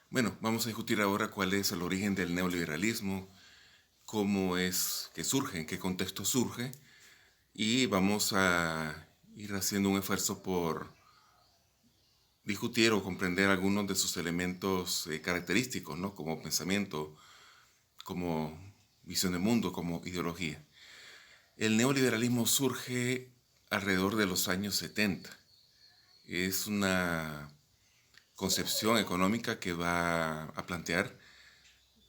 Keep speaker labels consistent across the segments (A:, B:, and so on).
A: Bueno, vamos a discutir ahora cuál es el origen del neoliberalismo, cómo es que surge, en qué contexto surge, y vamos a ir haciendo un esfuerzo por discutir o comprender algunos de sus elementos característicos, ¿no? Como pensamiento, como visión de mundo, como ideología. El neoliberalismo surge alrededor de los años 70. Es una concepción económica que va a plantear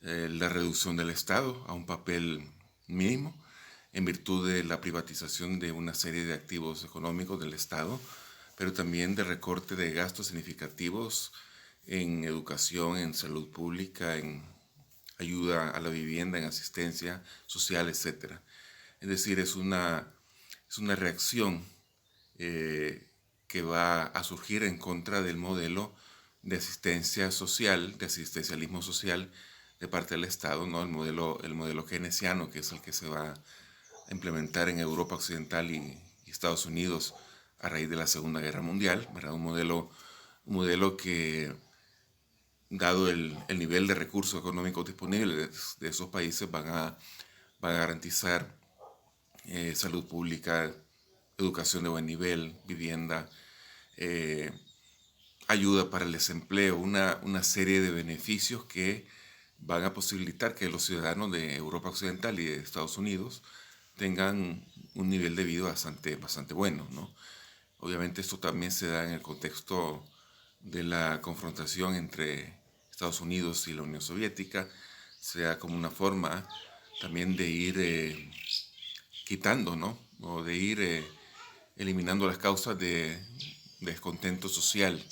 A: la reducción del Estado a un papel mínimo en virtud de la privatización de una serie de activos económicos del Estado, pero también de recorte de gastos significativos en educación, en salud pública, en ayuda a la vivienda, en asistencia social, etcétera. Es decir, es una reacción que va a surgir en contra del modelo de asistencia social, de asistencialismo social de parte del Estado, ¿no? El modelo keynesiano, que es el que se va a implementar en Europa Occidental y Estados Unidos a raíz de la Segunda Guerra Mundial, ¿verdad? Un modelo que, dado el nivel de recursos económicos disponibles de esos países, van a garantizar salud pública, educación de buen nivel, vivienda, eh, ayuda para el desempleo, una serie de beneficios que van a posibilitar que los ciudadanos de Europa Occidental y de Estados Unidos tengan un nivel de vida bastante bueno, ¿no? Obviamente esto también se da en el contexto de la confrontación entre Estados Unidos y la Unión Soviética, se da como una forma también de ir quitando, ¿no? O de ir eliminando las causas de descontento social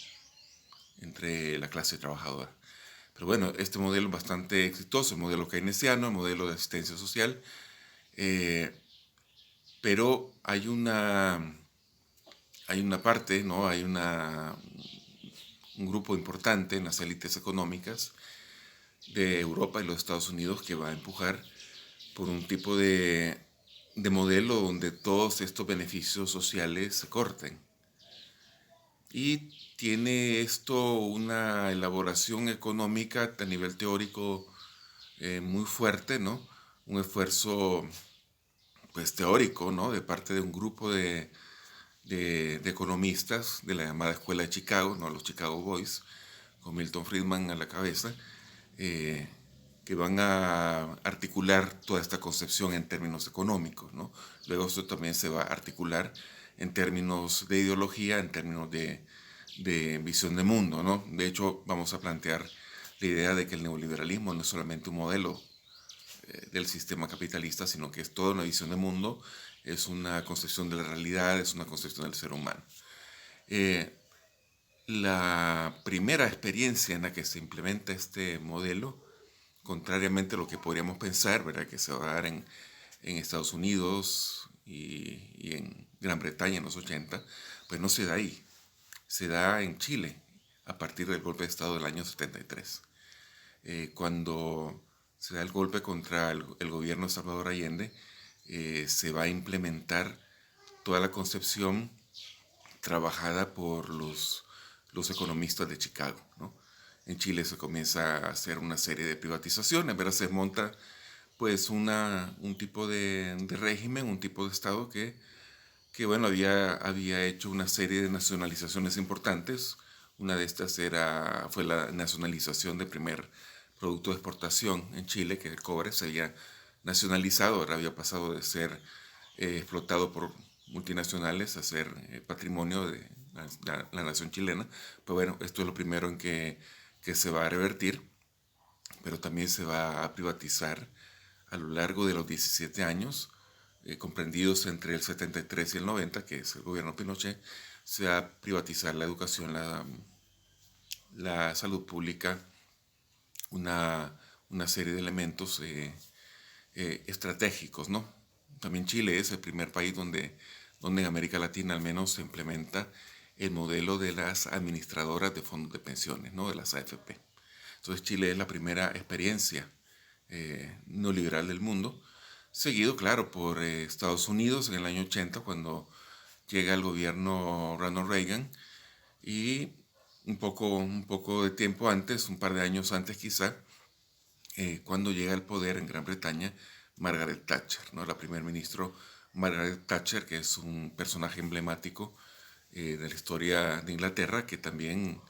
A: entre la clase trabajadora. Pero bueno, este modelo es bastante exitoso, el modelo keynesiano, el modelo de asistencia social, eh, pero hay una parte, ¿no? Un grupo importante en las élites económicas de Europa y los Estados Unidos que va a empujar por un tipo de modelo donde todos estos beneficios sociales se corten. Y tiene esto una elaboración económica a nivel teórico muy fuerte, ¿no? Un esfuerzo, pues, teórico, ¿no? De parte de un grupo de economistas de la llamada Escuela de Chicago, ¿no? Los Chicago Boys, con Milton Friedman a la cabeza, eh, que van a articular toda esta concepción en términos económicos, ¿no? Luego esto también se va a articular en términos de ideología, en términos de visión de mundo, ¿no? De hecho, vamos a plantear la idea de que el neoliberalismo no es solamente un modelo del sistema capitalista, sino que es toda una visión de mundo, es una concepción de la realidad, es una concepción del ser humano. Eh, la primera experiencia en la que se implementa este modelo, contrariamente a lo que podríamos pensar, ¿verdad? Que se va a dar en Estados Unidos y en Gran Bretaña en los 80, pues no se da ahí, se da en Chile a partir del golpe de Estado del año 73. Cuando se da el golpe contra el gobierno de Salvador Allende, se va a implementar toda la concepción trabajada por los economistas de Chicago, ¿no? En Chile se comienza a hacer una serie de privatizaciones, ¿verdad? Se monta pues un tipo de régimen, un tipo de Estado que bueno, había hecho una serie de nacionalizaciones importantes. Una de estas fue la nacionalización del primer producto de exportación en Chile, que el cobre se había nacionalizado, ahora había pasado de ser explotado por multinacionales a ser patrimonio de la nación chilena. Pero bueno, esto es lo primero en que se va a revertir, pero también se va a privatizar a lo largo de los 17 años, comprendidos entre el 73 y el 90, que es el gobierno Pinochet. Se va a privatizar la educación, la salud pública, una serie de elementos estratégicos, ¿no? También Chile es el primer país donde en América Latina al menos se implementa el modelo de las administradoras de fondos de pensiones, ¿no? De las AFP. Entonces Chile es la primera experiencia neoliberal del mundo, seguido, claro, por Estados Unidos en el año 80, cuando llega el gobierno Ronald Reagan y un poco de tiempo antes, un par de años antes quizá, cuando llega al poder en Gran Bretaña Margaret Thatcher, ¿no? La primer ministro Margaret Thatcher, que es un personaje emblemático de la historia de Inglaterra, que también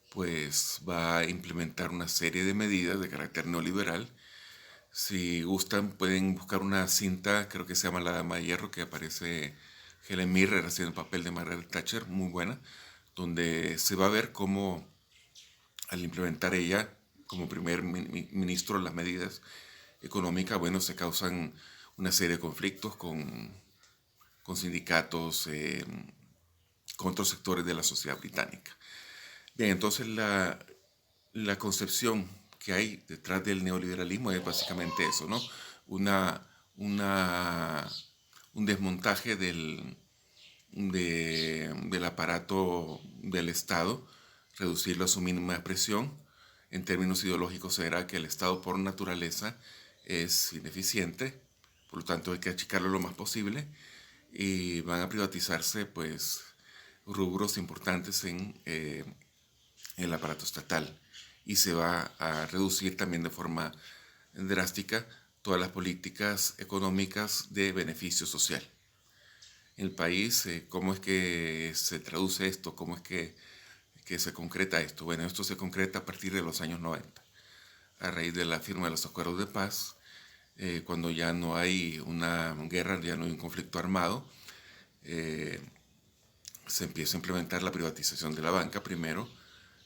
A: pues va a implementar una serie de medidas de carácter neoliberal. Si gustan, pueden buscar una cinta, creo que se llama La Dama de Hierro, que aparece Helen Mirren haciendo el papel de Margaret Thatcher, muy buena, donde se va a ver cómo al implementar ella como primer ministro las medidas económicas, bueno, se causan una serie de conflictos con sindicatos, con otros sectores de la sociedad británica. Bien, entonces la concepción que hay detrás del neoliberalismo es básicamente eso, ¿no? Una, una, un desmontaje del aparato del Estado, reducirlo a su mínima expresión. En términos ideológicos será que el Estado por naturaleza es ineficiente, por lo tanto hay que achicarlo lo más posible y van a privatizarse pues rubros importantes en el aparato estatal y se va a reducir también de forma drástica todas las políticas económicas de beneficio social. En el país, ¿cómo es que se traduce esto? ¿Cómo es que se concreta esto? Bueno, esto se concreta a partir de los años 90, a raíz de la firma de los acuerdos de paz, cuando ya no hay una guerra, ya no hay un conflicto armado, se empieza a implementar la privatización de la banca primero,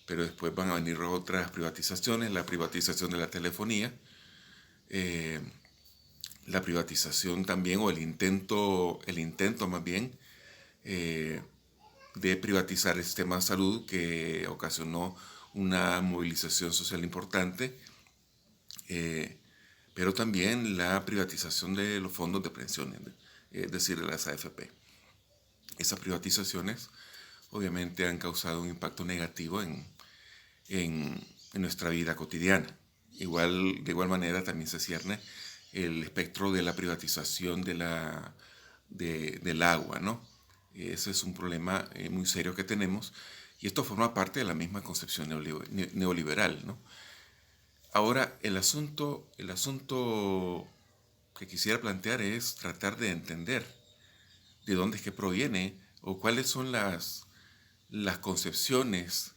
A: pero después van a venir otras privatizaciones, la privatización de la telefonía, eh, la privatización también, o el intento más bien, de privatizar el sistema de salud, que ocasionó una movilización social importante, pero también la privatización de los fondos de pensiones, es decir, de las AFP. Esas privatizaciones obviamente han causado un impacto negativo en nuestra vida cotidiana. De igual manera también se cierne el espectro de la privatización del agua, ¿no? Ese es un problema muy serio que tenemos y esto forma parte de la misma concepción neoliberal, ¿no? Ahora, el asunto que quisiera plantear es tratar de entender de dónde es que proviene o cuáles son las concepciones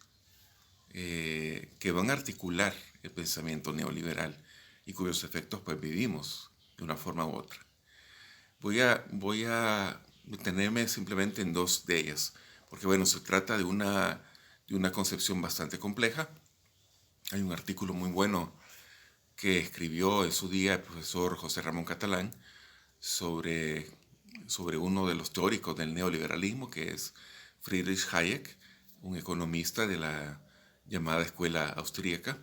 A: que van a articular el pensamiento neoliberal y cuyos efectos pues vivimos de una forma u otra. Voy a detenerme simplemente en dos de ellas, porque bueno, se trata de una concepción bastante compleja. Hay un artículo muy bueno que escribió en su día el profesor José Ramón Catalán sobre uno de los teóricos del neoliberalismo, que es Friedrich Hayek, un economista de la llamada escuela austríaca,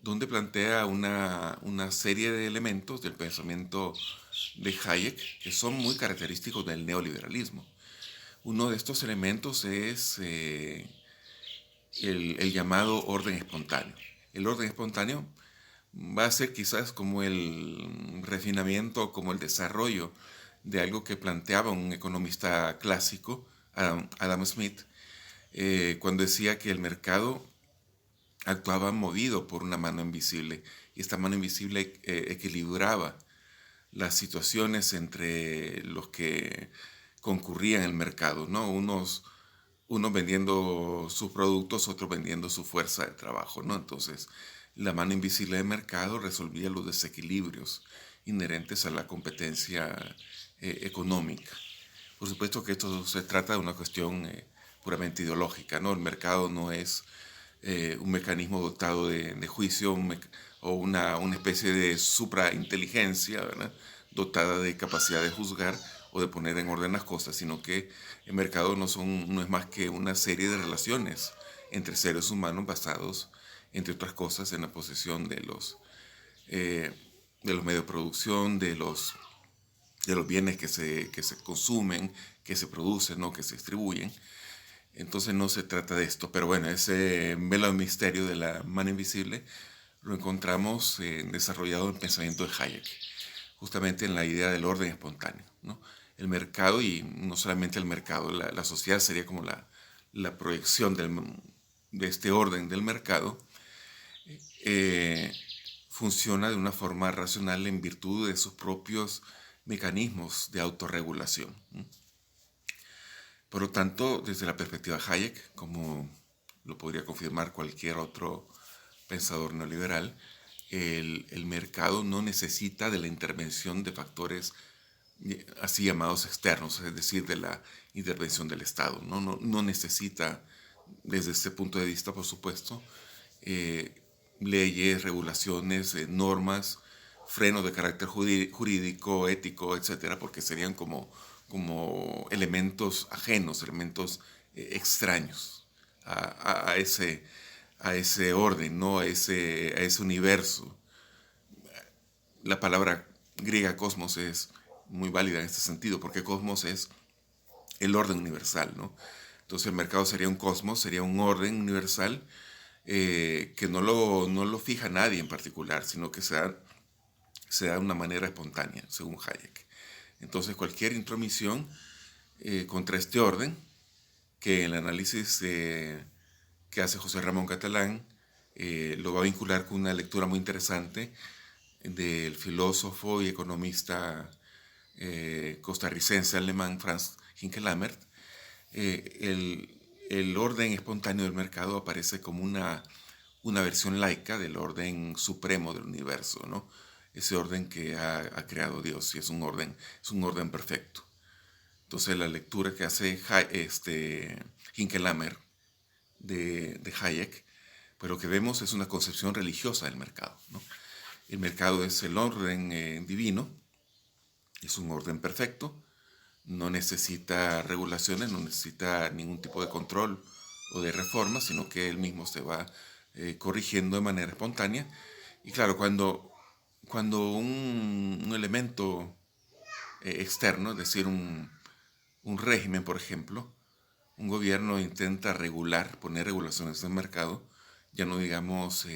A: donde plantea una serie de elementos del pensamiento de Hayek que son muy característicos del neoliberalismo. Uno de estos elementos es el llamado orden espontáneo. El orden espontáneo va a ser quizás como el refinamiento, como el desarrollo de algo que planteaba un economista clásico, Adam Smith, cuando decía que el mercado actuaba movido por una mano invisible y esta mano invisible equilibraba las situaciones entre los que concurrían en el mercado, ¿no? Unos vendiendo sus productos, otros vendiendo su fuerza de trabajo, ¿no? Entonces, la mano invisible del mercado resolvía los desequilibrios inherentes a la competencia económica. Por supuesto que esto se trata de una cuestión puramente ideológica, ¿no? El mercado no es un mecanismo dotado de juicio o una especie de suprainteligencia, ¿verdad? Dotada de capacidad de juzgar o de poner en orden las cosas, sino que el mercado no es más que una serie de relaciones entre seres humanos basados, entre otras cosas, en la posesión de los medios de producción, de los bienes que se consumen, que se producen, ¿no? Que se distribuyen. Entonces no se trata de esto, pero bueno, ese velo del misterio de la mano invisible lo encontramos desarrollado en el pensamiento de Hayek, justamente en la idea del orden espontáneo, ¿no? El mercado, y no solamente el mercado, la sociedad sería como la la proyección de este orden del mercado, funciona de una forma racional en virtud de sus propios mecanismos de autorregulación. Por lo tanto, desde la perspectiva de Hayek, como lo podría confirmar cualquier otro pensador neoliberal, el mercado no necesita de la intervención de factores así llamados externos, es decir, de la intervención del Estado. No necesita, desde este punto de vista, por supuesto, leyes, regulaciones, normas, frenos de carácter jurídico, ético, etcétera, porque serían como elementos ajenos, elementos extraños a ese orden, ¿no? a ese universo. La palabra griega cosmos es muy válida en este sentido, porque cosmos es el orden universal, ¿no? Entonces el mercado sería un cosmos, sería un orden universal que no lo fija nadie en particular, sino que se da de una manera espontánea, según Hayek. Entonces cualquier intromisión contra este orden, que en el análisis que hace José Ramón Catalán lo va a vincular con una lectura muy interesante del filósofo y economista costarricense alemán Franz Hinkelammert. El orden espontáneo del mercado aparece como una versión laica del orden supremo del universo, ¿no? Ese orden que ha creado Dios, y es un orden perfecto. Entonces la lectura que hace Hinkelammert de Hayek, pues lo que vemos es una concepción religiosa del mercado, ¿no? El mercado es el orden divino, es un orden perfecto, no necesita regulaciones, no necesita ningún tipo de control o de reforma, sino que él mismo se va corrigiendo de manera espontánea. Y claro, cuando un elemento externo, es decir, un régimen, por ejemplo, un gobierno intenta poner regulaciones en el mercado, ya no digamos,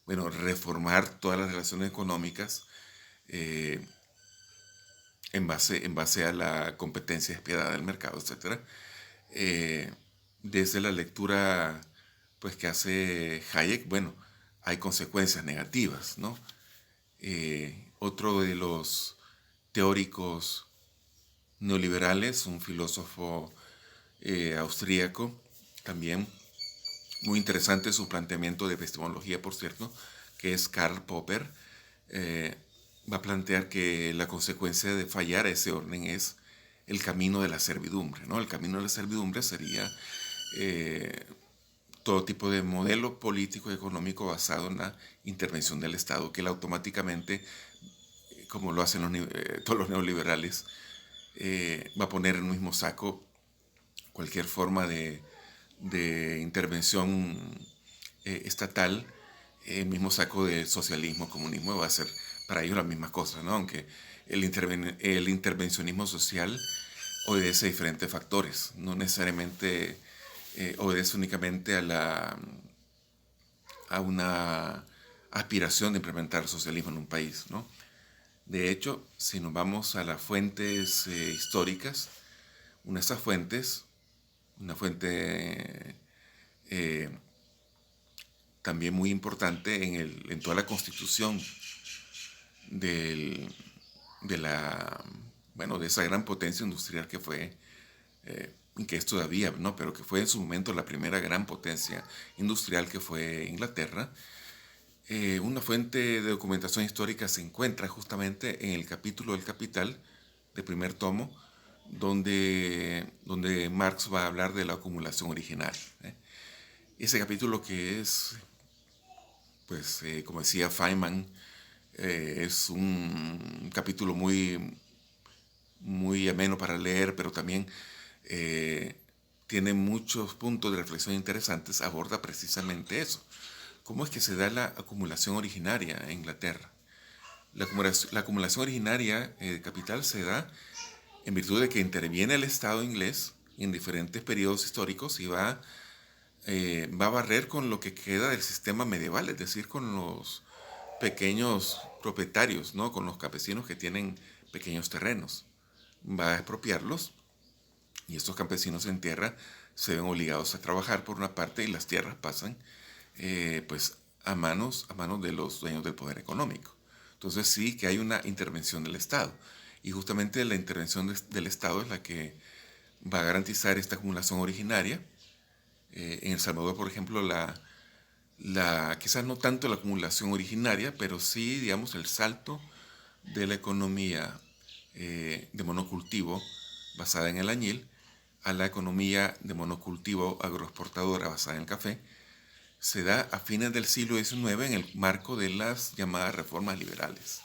A: reformar todas las relaciones económicas en base a la competencia despiadada del mercado, etc. Desde la lectura pues, que hace Hayek, bueno, hay consecuencias negativas, ¿no? Otro de los teóricos neoliberales, un filósofo austríaco, también muy interesante su planteamiento de epistemología, por cierto, que es Karl Popper, va a plantear que la consecuencia de fallar a ese orden es el camino de la servidumbre, ¿no? El camino de la servidumbre sería todo tipo de modelo político y económico basado en la intervención del Estado, que él automáticamente, como lo hacen todos los neoliberales, va a poner en el mismo saco cualquier forma de intervención estatal, el mismo saco de socialismo, comunismo, va a ser para ellos las mismas cosas, ¿no? Aunque el intervencionismo social obedece a diferentes factores, no necesariamente obedece únicamente a una aspiración de implementar el socialismo en un país, ¿no? De hecho, si nos vamos a las fuentes históricas, una de estas fuentes, una fuente también muy importante en toda la constitución de esa gran potencia industrial que fue, que es todavía, ¿no? Pero que fue en su momento la primera gran potencia industrial, que fue Inglaterra. Una fuente de documentación histórica se encuentra justamente en el capítulo del Capital, de primer tomo, donde Marx va a hablar de la acumulación original. Ese capítulo, que es, pues, como decía Feynman, es un capítulo muy, muy ameno para leer, pero también tiene muchos puntos de reflexión interesantes, aborda precisamente eso. ¿Cómo es que se da la acumulación originaria en Inglaterra? La acumulación originaria de capital se da en virtud de que interviene el Estado inglés en diferentes periodos históricos y va a barrer con lo que queda del sistema medieval, es decir, con los pequeños propietarios, ¿no? Con los campesinos que tienen pequeños terrenos. Va a expropiarlos, y estos campesinos en tierra se ven obligados a trabajar por una parte y las tierras pasan pues a manos de los dueños del poder económico. Entonces sí que hay una intervención del Estado. Y justamente la intervención del Estado es la que va a garantizar esta acumulación originaria. En El Salvador, por ejemplo, quizás no tanto la acumulación originaria, pero sí, digamos, el salto de la economía de monocultivo basada en el añil a la economía de monocultivo agroexportadora basada en el café, se da a fines del siglo XIX en el marco de las llamadas reformas liberales.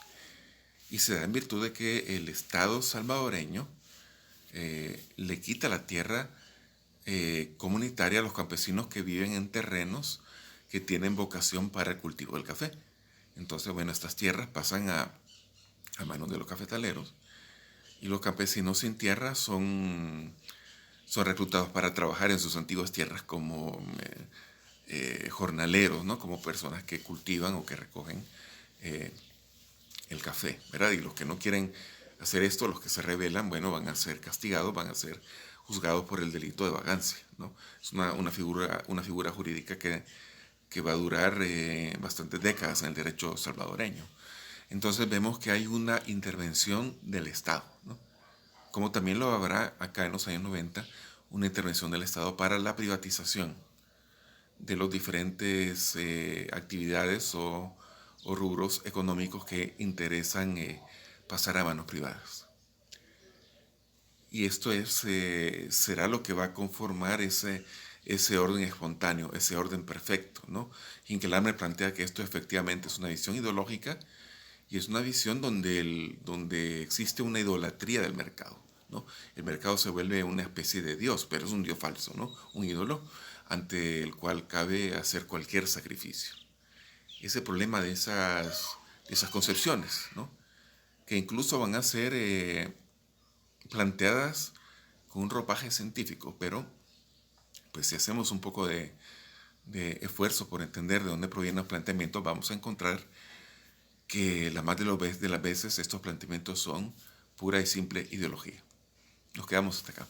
A: Y se da en virtud de que el Estado salvadoreño le quita la tierra comunitaria a los campesinos que viven en terrenos que tienen vocación para el cultivo del café. Entonces, bueno, estas tierras pasan a manos de los cafetaleros y los campesinos sin tierra son reclutados para trabajar en sus antiguas tierras como jornaleros, ¿no? Como personas que cultivan o que recogen el café, ¿verdad? Y los que no quieren hacer esto, los que se rebelan, bueno, van a ser castigados, van a ser juzgados por el delito de vagancia, ¿no? Es una figura jurídica que va a durar bastantes décadas en el derecho salvadoreño. Entonces vemos que hay una intervención del Estado, ¿no? Como también lo habrá acá en los años 90, una intervención del Estado para la privatización de los diferentes actividades o rubros económicos que interesan pasar a manos privadas. Y esto será lo que va a conformar ese orden espontáneo, ese orden perfecto, ¿no? Hinkelam me plantea que esto efectivamente es una visión ideológica y es una visión donde existe una idolatría del mercado, ¿no? El mercado se vuelve una especie de Dios, pero es un Dios falso, ¿no? Un ídolo ante el cual cabe hacer cualquier sacrificio. Ese problema de esas concepciones, ¿no? Que incluso van a ser planteadas con un ropaje científico, pero pues si hacemos un poco de esfuerzo por entender de dónde provienen los planteamientos, vamos a encontrar que la más de las veces estos planteamientos son pura y simple ideología. Nos quedamos hasta acá.